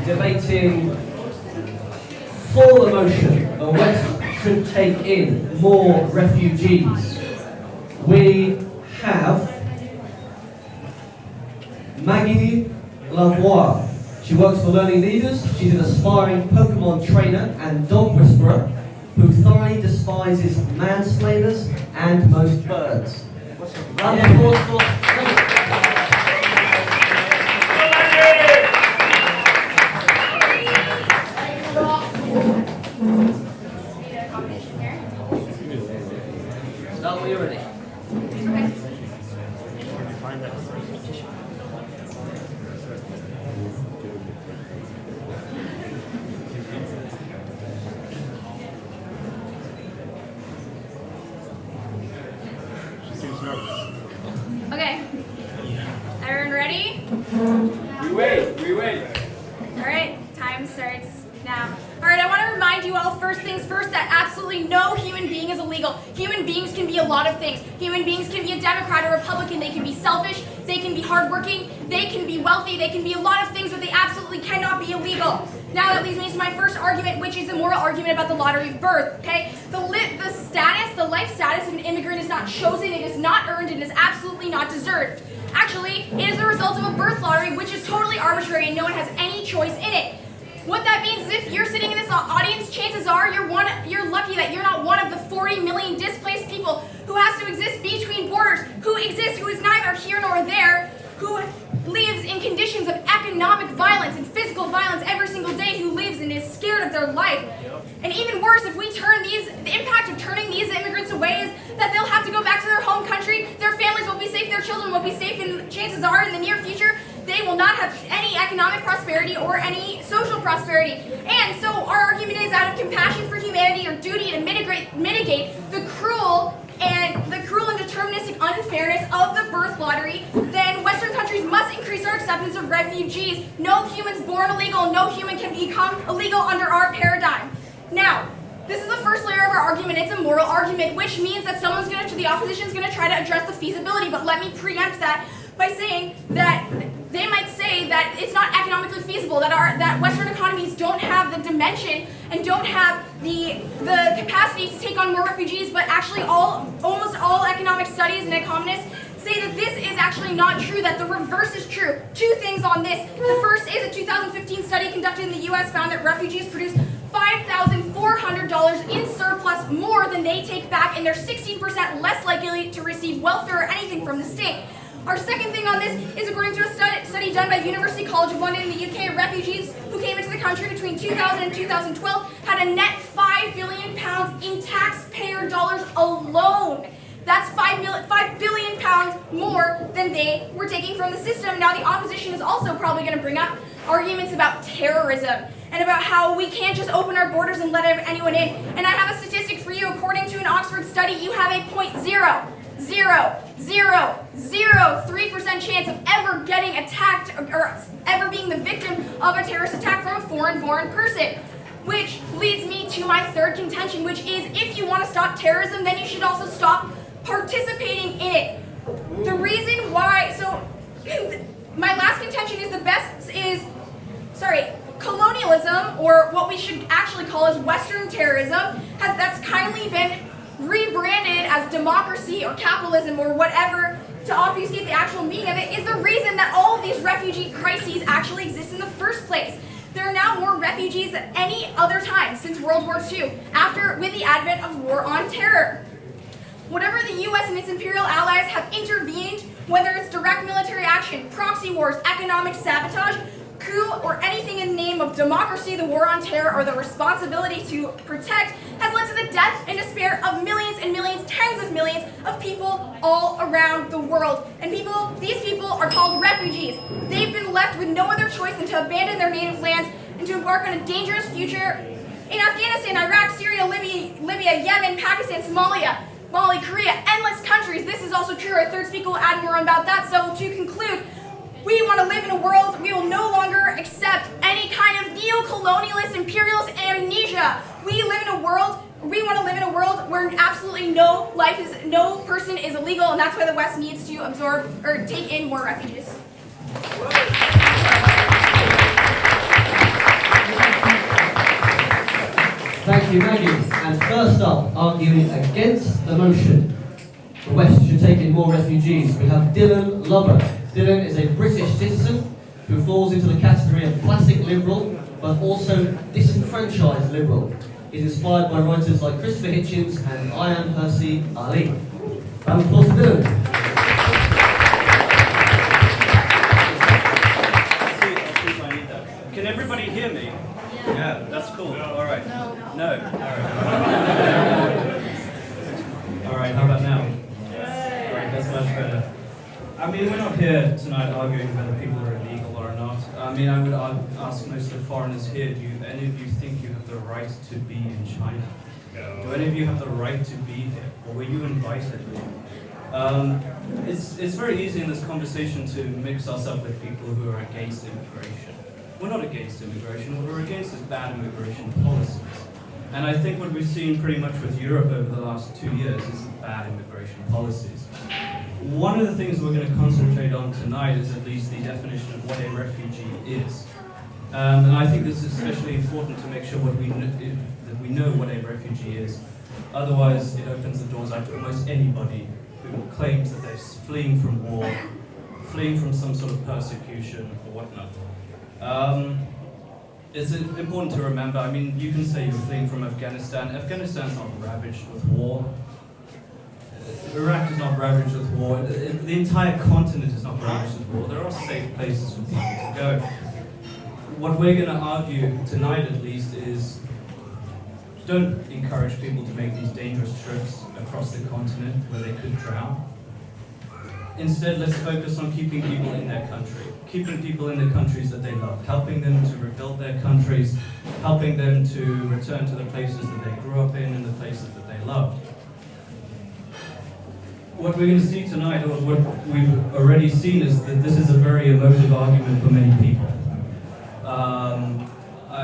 debating full emotion the West should take in more refugees. We have Maggie Lavoie. She works for Learning Leaders. She's an aspiring Pokemon trainer and dog whisperer who thoroughly despises mansplainers and most birds. Round of applause for Maggie. Start when you're ready. Okay. Everyone ready? We wait. Alright, time starts now. Alright, I want to remind you all, first things first, that absolutely no human being is illegal. Human beings can be a lot of things. Human beings can be a Democrat or Republican. They can be selfish. They can be hardworking. They can be wealthy. They can be a lot of things, but they absolutely cannot be illegal. Now that leads me to my first argument, which is a moral argument about the lottery of birth, okay? The life status of an immigrant is not chosen, it is not earned, it is absolutely not deserved. Actually, it is the result of a birth lottery, which is totally arbitrary and no one has any choice in it. What that means is if you're sitting in this audience, chances are you're lucky that you're not one of the 40 million displaced people who has to exist between borders, who is neither here nor there, who lives in conditions of economic violence and physical violence every single day, who lives and is scared of their life. And even worse, if we the impact of turning these immigrants away is that they'll have to go back to their home country, their families will be safe, their children will be safe, and chances are in the near future, they will not have any economic prosperity or any social prosperity. And so our argument is, out of compassion for humanity or duty to mitigate the cruel and deterministic unfairness of the birth lottery, then Western countries must increase our acceptance of refugees. No humans born illegal, no human can become illegal under our paradigm. Now, this is the first layer of our argument. It's a moral argument, which means that the opposition's gonna try to address the feasibility, but let me preempt that by saying that they might say that it's not economically feasible, that Western economies don't have the dimension and don't have the capacity to take on more refugees, but actually almost all economic studies and economists say that this is actually not true, that the reverse is true. Two things on this. The first is a 2015 study conducted in the US found that refugees produce $5,400 in surplus more than they take back, and they're 16% less likely to receive welfare or anything from the state. Our second thing on this is, according to a study done by University College of London in the UK, refugees who came into the country between 2000 and 2012 had a net £5 billion in taxpayer dollars alone. That's £5 billion more than they were taking from the system. Now, the opposition is also probably going to bring up arguments about terrorism and about how we can't just open our borders and let anyone in. And I have a statistic for you. According to an Oxford study, you have a 0.00003% chance of ever getting attacked or ever being the victim of a terrorist attack from a foreign-born person. Which leads me to my third contention, which is, if you want to stop terrorism, then you should also stop participating in it. The reason why, my last contention is colonialism, or what we should actually call as Western terrorism, that's kindly been rebranded as democracy or capitalism or whatever to obfuscate the actual meaning of it, is the reason that all of these refugee crises actually exist in the first place. There are now more refugees than any other time since World War II, with the advent of war on terror. Whatever the US and its imperial allies have intervened, whether it's direct military action, proxy wars, economic sabotage, coup, or anything in the name of democracy, the war on terror, or the responsibility to protect, has led to the death and despair of millions and millions, tens of millions of people all around the world. And these people are called refugees. They've been left with no other choice than to abandon their native lands and to embark on a dangerous future in Afghanistan, Iraq, Syria, Libya, Yemen, Pakistan, Somalia, Mali, Korea, endless countries. This is also true. Our third speaker will add more about that. So to conclude, we want to live in a world, we will no longer accept any kind of neo-colonialist, imperialist amnesia. We want to live in a world where absolutely no person is illegal, and that's why the West needs to absorb or take in more refugees. Thank you, Maggie. And first up, arguing against the motion, the West should take in more refugees, we have Dylan Lubbock. Dylan is a British citizen who falls into the category of classic liberal, but also disenfranchised liberal. He's inspired by writers like Christopher Hitchens and Ayaan Hirsi Ali. Round of applause for Dylan. Can everybody hear me? Yeah, that's cool. All right. No. All right. All right, how about now? All right, that's much better. I mean, we're not here tonight arguing whether people are illegal or not. I mean, I would ask most of the foreigners here, do any of you think you have the right to be in China? No. Do any of you have the right to be here? Or were you invited? It's very easy in this conversation to mix us up with people who are against immigration. We're not against immigration, what we're against is bad immigration policies. And I think what we've seen pretty much with Europe over the last 2 years is bad immigration policies. One of the things we're going to concentrate on tonight is at least the definition of what a refugee is. And I think this is especially important to make sure that we know what a refugee is. Otherwise, it opens the doors out to almost anybody who claims that they're fleeing from war, fleeing from some sort of persecution or whatnot. It's important to remember, I mean, you can say you're fleeing from Afghanistan. Afghanistan's not ravaged with war. Iraq is not ravaged with war. The entire continent is not ravaged with war. There are safe places for people to go. What we're going to argue tonight, at least, is don't encourage people to make these dangerous trips across the continent where they could drown. Instead, let's focus on keeping people in their country, keeping people in the countries that they love, helping them to rebuild their countries, helping them to return to the places that they grew up in and the places that they loved. What we're going to see tonight, or what we've already seen, is that this is a very emotive argument for many people.